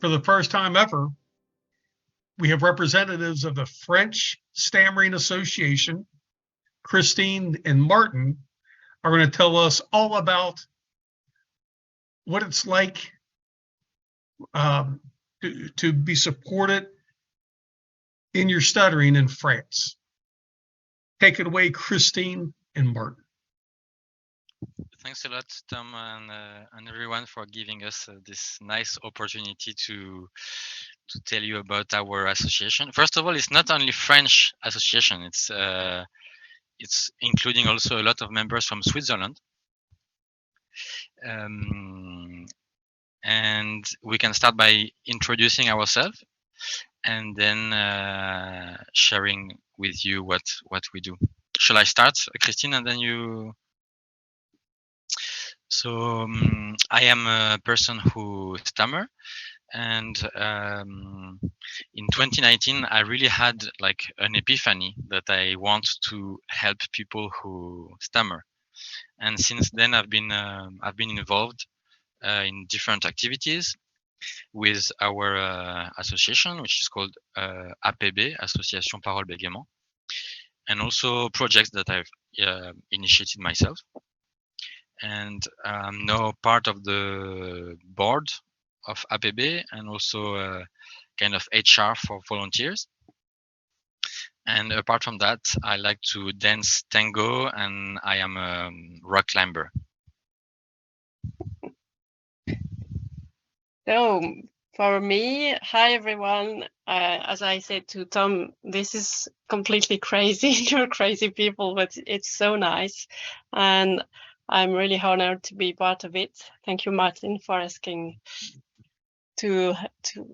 for the first time ever, we have representatives of the French Stammering Association. Christine and Martin are going to tell us all about what it's like to be supported in your stuttering in France. Take it away, Christine and Martin. Thanks a lot, Tom, and everyone for giving us this nice opportunity to tell you about our association. First of all, it's not only French association; it's including also a lot of members from Switzerland. And we can start by introducing ourselves and then sharing with you what we do. Shall I start, Christine, and then you? So I am a person who stammer, and in 2019 I really had like an epiphany that I want to help people who stammer, and since then I've been involved in different activities with our association, which is called APB, Association Parole Bégaiement, and also projects that I've initiated myself. And I'm now part of the board of APB and also kind of HR for volunteers. And apart from that, I like to dance tango and I am a rock climber. So for me, hi everyone. As I said to Tom, this is completely crazy. You're crazy people, but it's so nice. And I'm really honored to be part of it. Thank you, Martin, for asking to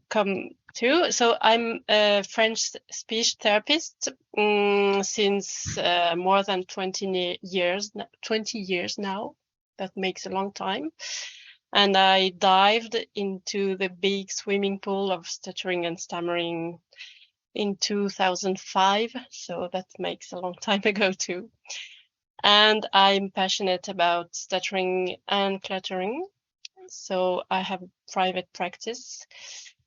come too. So I'm a French speech therapist since more than 20 years now. That makes a long time. And I dived into the big swimming pool of stuttering and stammering in 2005. So that makes a long time ago too. And I'm passionate about stuttering and cluttering. So I have private practice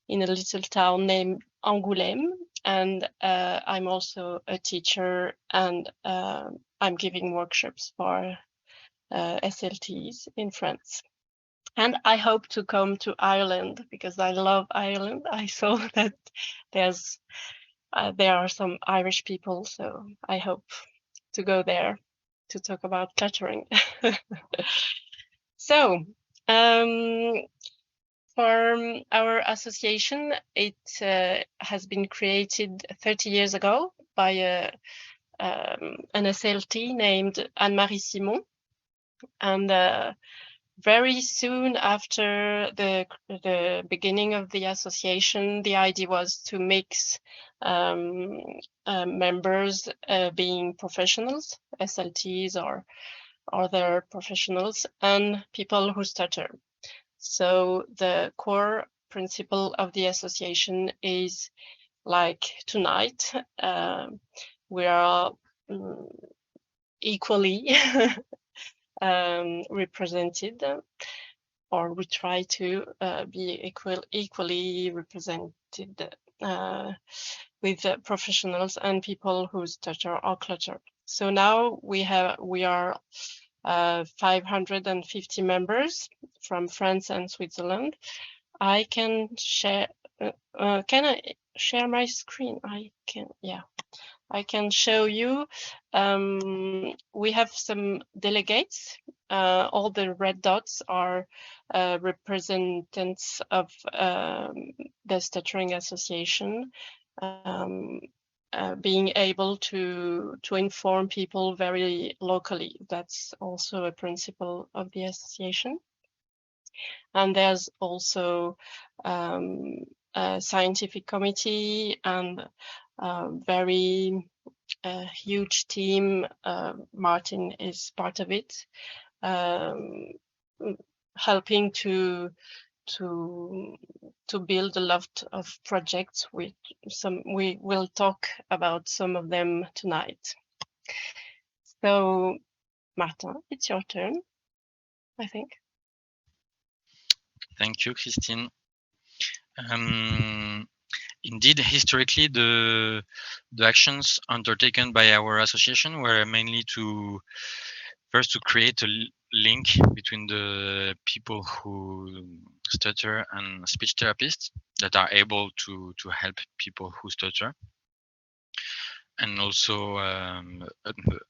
in a little town named Angoulême. And I'm also a teacher and I'm giving workshops for SLTs in France. And I hope to come to Ireland because I love Ireland. I saw that there are some Irish people, so I hope to go there to talk about cluttering. So for our association, it has been created 30 years ago by an SLT named Anne-Marie Simon. And very soon after the beginning of the association, the idea was to mix members being professionals, SLTs or other professionals, and people who stutter. So the core principle of the association is like tonight, we are equally represented, or we try to be equally represented with professionals and people who stutter or clutter. So now we are 550 members from France and Switzerland. I can share. Can I share my screen? I can. Yeah. I can show you. We have some delegates. All the red dots are representatives of the Stuttering Association, being able to inform people very locally. That's also a principle of the association. And there's also a scientific committee and very huge team. Martin is part of it, helping to build a lot of projects. We will talk about some of them tonight. So, Martin, it's your turn, I think. Thank you, Christine. Indeed, historically, the actions undertaken by our association were mainly to create a link between the people who stutter and speech therapists that are able to help people who stutter, and also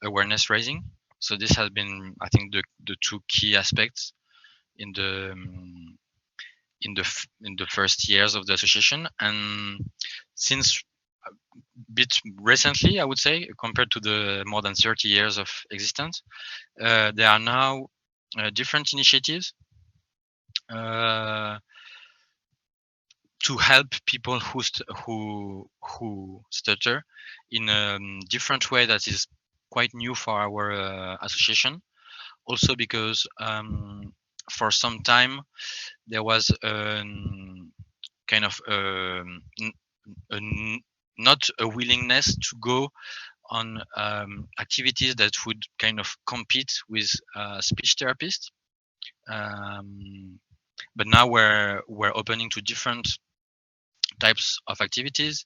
awareness raising. So this has been, I think, the two key aspects in the first years of the association. And since a bit recently, I would say, compared to the more than 30 years of existence, there are now different initiatives to help people who stutter in a different way that is quite new for our association. Also because for some time there was kind of not a willingness to go on activities that would kind of compete with speech therapists. But now we're opening to different types of activities.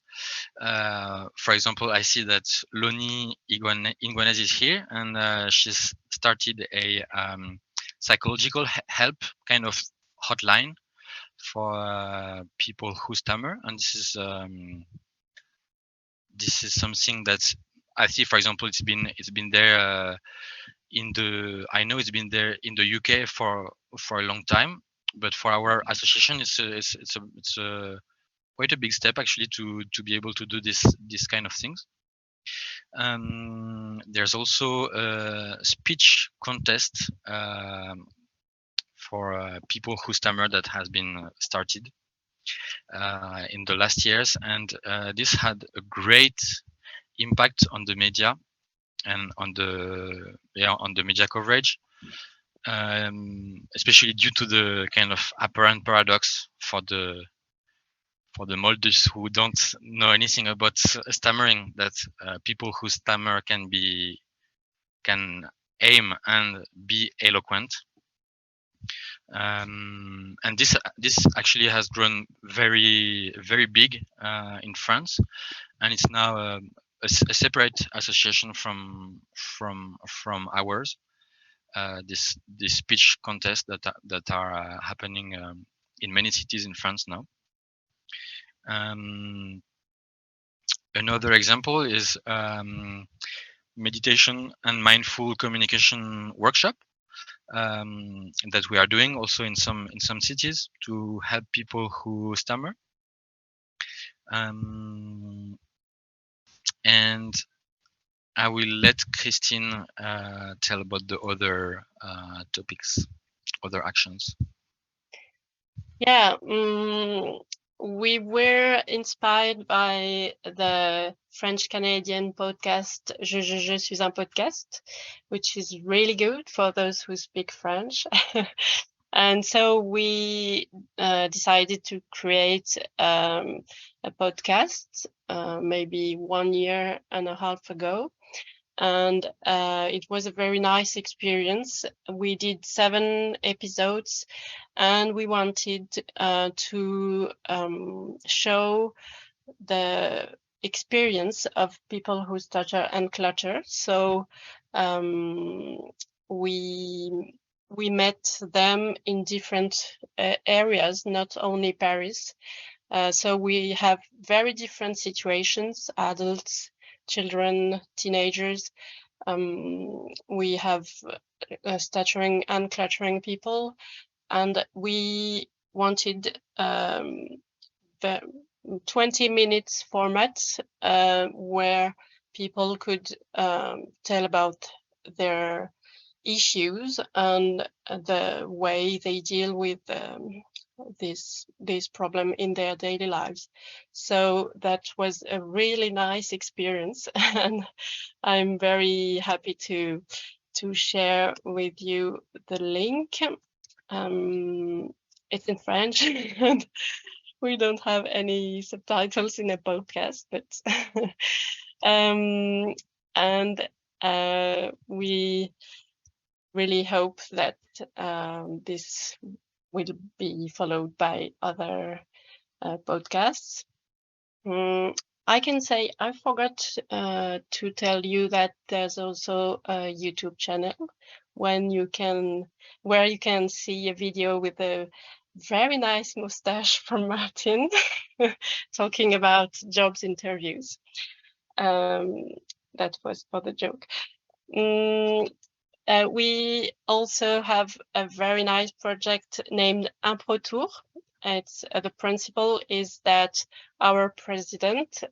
For example, I see that Loni Iguanez is here, and she's started a psychological help kind of hotline for people who stammer, and this is something that I see. For example, it's been there I know it's been there in the UK for a long time, but for our association, it's a quite a big step actually to be able to do this kind of things. There's also a speech contest for people who stammer that has been started in the last years, and this had a great impact on the media and on the media coverage, especially due to the kind of apparent paradox for the molders who don't know anything about stammering, that people who stammer can aim and be eloquent. And this actually has grown very, very big in France, and it's now a separate association from ours. This speech contests that are happening in many cities in France now. Another example is meditation and mindful communication workshop that we are doing also in some cities to help people who stammer. And I will let Christine tell about the other topics, other actions. Yeah, we were inspired by the French-Canadian podcast Je suis un podcast, which is really good for those who speak French. And so we decided to create a podcast maybe 1.5 years ago. And it was a very nice experience. We did 7 episodes, and we wanted to show the experience of people who stutter and clutter. So we met them in different areas, not only Paris. So we have very different situations, adults, children, teenagers. We have stuttering and cluttering people, and we wanted the 20 minutes format where people could tell about their issues and the way they deal with this problem in their daily lives. So that was a really nice experience, and I'm very happy to share with you the link. It's in French and we don't have any subtitles in a podcast, but and we really hope that this will be followed by other podcasts. I can say I forgot to tell you that there's also a YouTube channel where you can see a video with a very nice mustache from Martin talking about jobs interviews. That was for the joke. We also have a very nice project named Impro Tour. It's the principle is that our president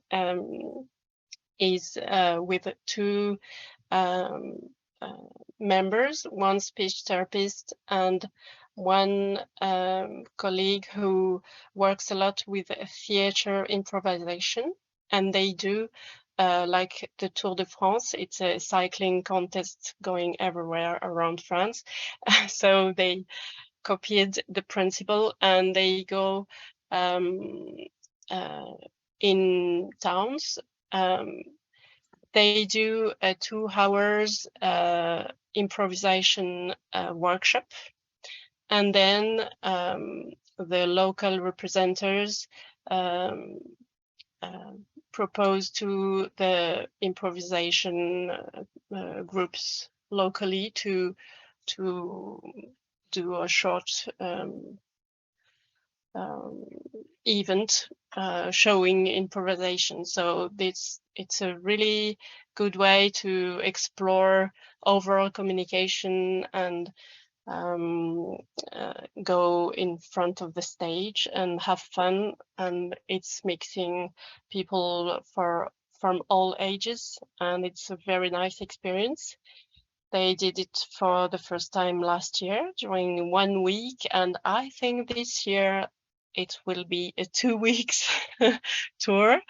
is with two members, one speech therapist and one colleague who works a lot with theater improvisation, and they do like the Tour de France. It's a cycling contest going everywhere around France. So they copied the principle and they go in towns. They do a 2 hours improvisation workshop, and then the local representatives propose to the improvisation groups locally to do a short event showing improvisation. So it's a really good way to explore overall communication and go in front of the stage and have fun. And it's mixing people from all ages, and it's a very nice experience. They did it for the first time last year during 1 week, and I think this year it will be a 2 weeks tour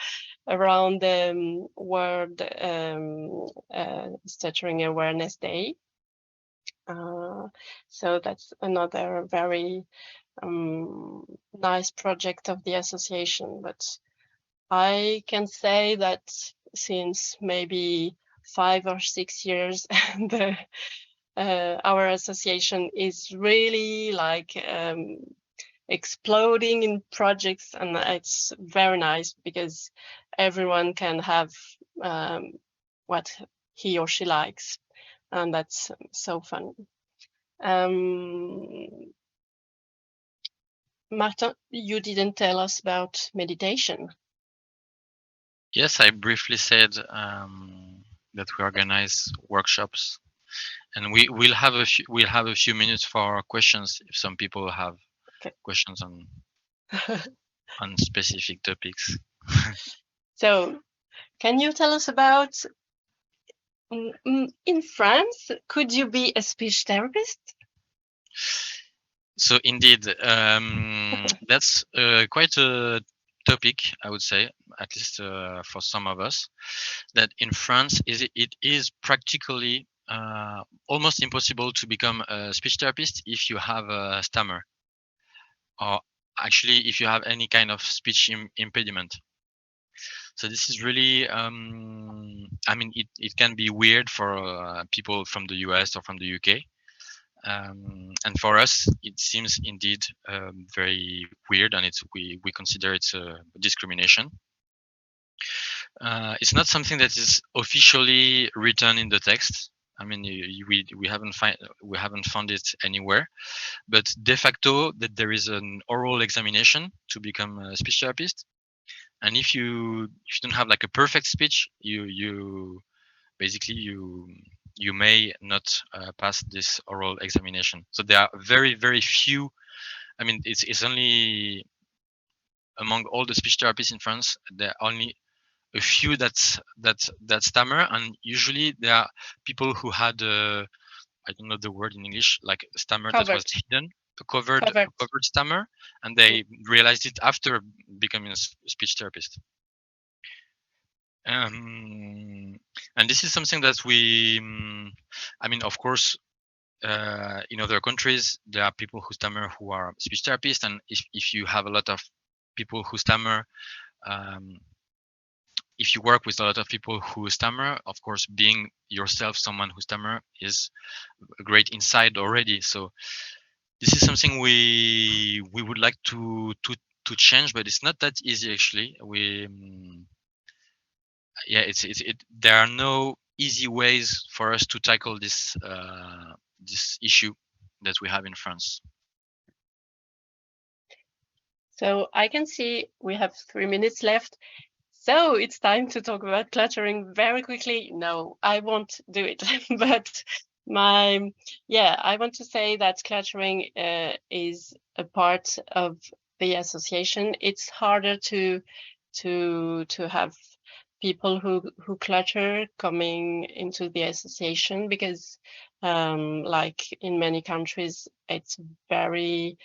around the World Stuttering Awareness Day. So that's another very nice project of the association. But I can say that since maybe 5 or 6 years, our association is really like exploding in projects, and it's very nice because everyone can have what he or she likes, and that's so fun. Martin, you didn't tell us about meditation. Yes, I briefly said that we organize workshops, and we'll have a few minutes for questions if some people have questions on specific topics. So, can you tell us about in France? Could you be a speech therapist? So indeed, that's quite a topic, I would say, at least for some of us, that in France it is practically almost impossible to become a speech therapist if you have a stammer, or actually if you have any kind of speech impediment. So this is really, I mean, it can be weird for people from the US or from the UK. And for us, it seems indeed very weird, and we consider it a discrimination. It's not something that is officially written in the text. I mean, we haven't found it anywhere, but de facto that there is an oral examination to become a speech therapist, and if you don't have like a perfect speech, you basically you may not pass this oral examination. So there are very, very few. I mean, it's only among all the speech therapists in France, there are only a few that stammer, and usually there are people who had I don't know the word in English, like stammer that was hidden, covered stammer, and they realized it after becoming a speech therapist. And this is something that we, I mean, of course, in other countries, there are people who stammer who are speech therapists, and if you have a lot of people who stammer, if you work with a lot of people who stammer, of course, being yourself someone who stammer is a great insight already. So this is something we would like to to change, but it's not that easy actually. There are no easy ways for us to tackle this this issue that we have in France. So I can see we have 3 minutes left. So it's time to talk about cluttering very quickly. No, I won't do it. But I want to say that cluttering is a part of the association. It's harder to have people who clutter coming into the association because, like in many countries, it's very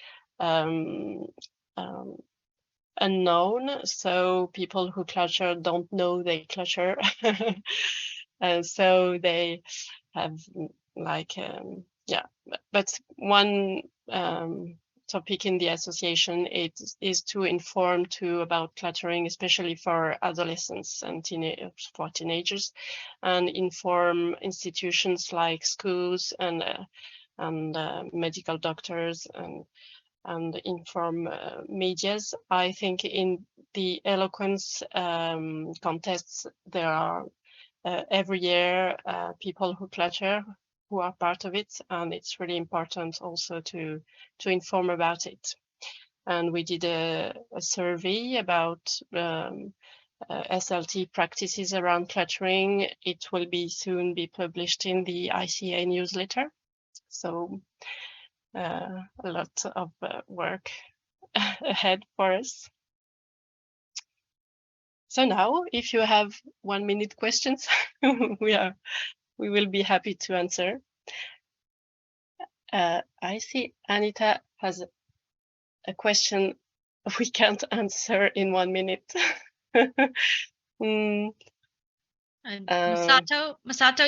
unknown. So people who clutter don't know they clutter, and so they have But one topic in the association is to inform too about cluttering, especially for adolescents and for teenagers, and inform institutions like schools and medical doctors and inform medias. I think in the Eloquence contests there are every year people who clutter who are part of it, and it's really important also to inform about it. And we did a survey about SLT practices around cluttering. It will soon be published in the ICA newsletter. So a lot of work ahead for us. So now, if you have 1 minute questions, we will be happy to answer. I see Anita has a question we can't answer in 1 minute. Masato,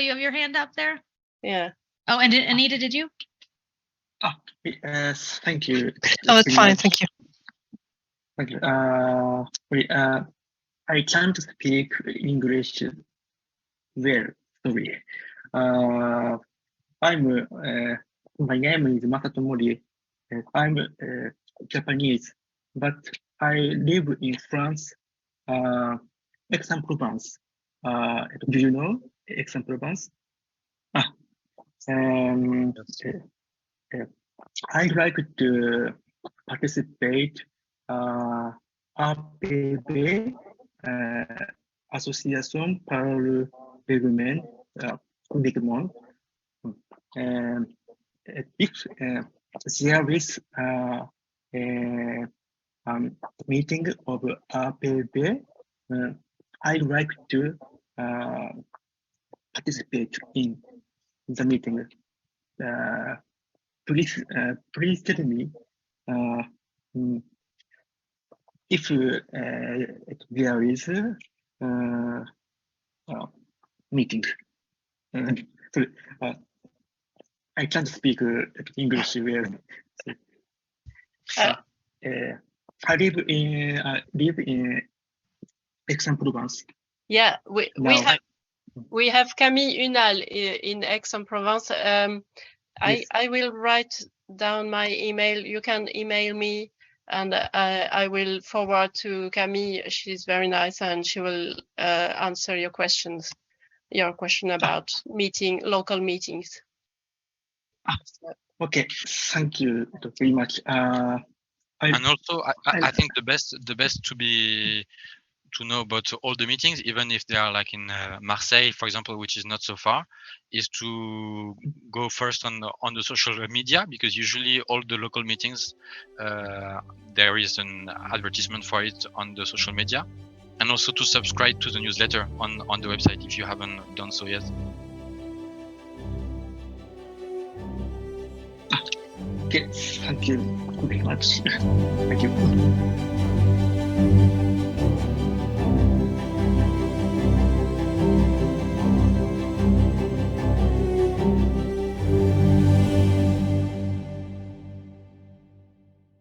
you have your hand up there? Yeah. Oh, and Anita, did you? Yes, thank you. Oh, it's fine, thank you. Thank you. I can't speak English well, sorry. My name is Masato Mori. I'm Japanese, but I live in France, Aix-en-Provence. Do you know Aix-en-Provence? I'd like to participate APB, Association par le Resumen, if there is meeting of APB, I'd like to participate in the meeting. Please tell me if there is meeting. I can't speak English well. I live in Aix-en-Provence. Yeah, we have Camille Unal in Aix-en-Provence. Yes. I will write down my email. You can email me, and I will forward to Camille. She's very nice, and she will answer your question about local meetings. Okay, thank you very much. And also, I think the best to know about all the meetings, even if they are like in Marseille, for example, which is not so far, is to go first on the social media, because usually all the local meetings, there is an advertisement for it on the social media, and also to subscribe to the newsletter on the website if you haven't done so yet. Okay, thank you very much. Thank you.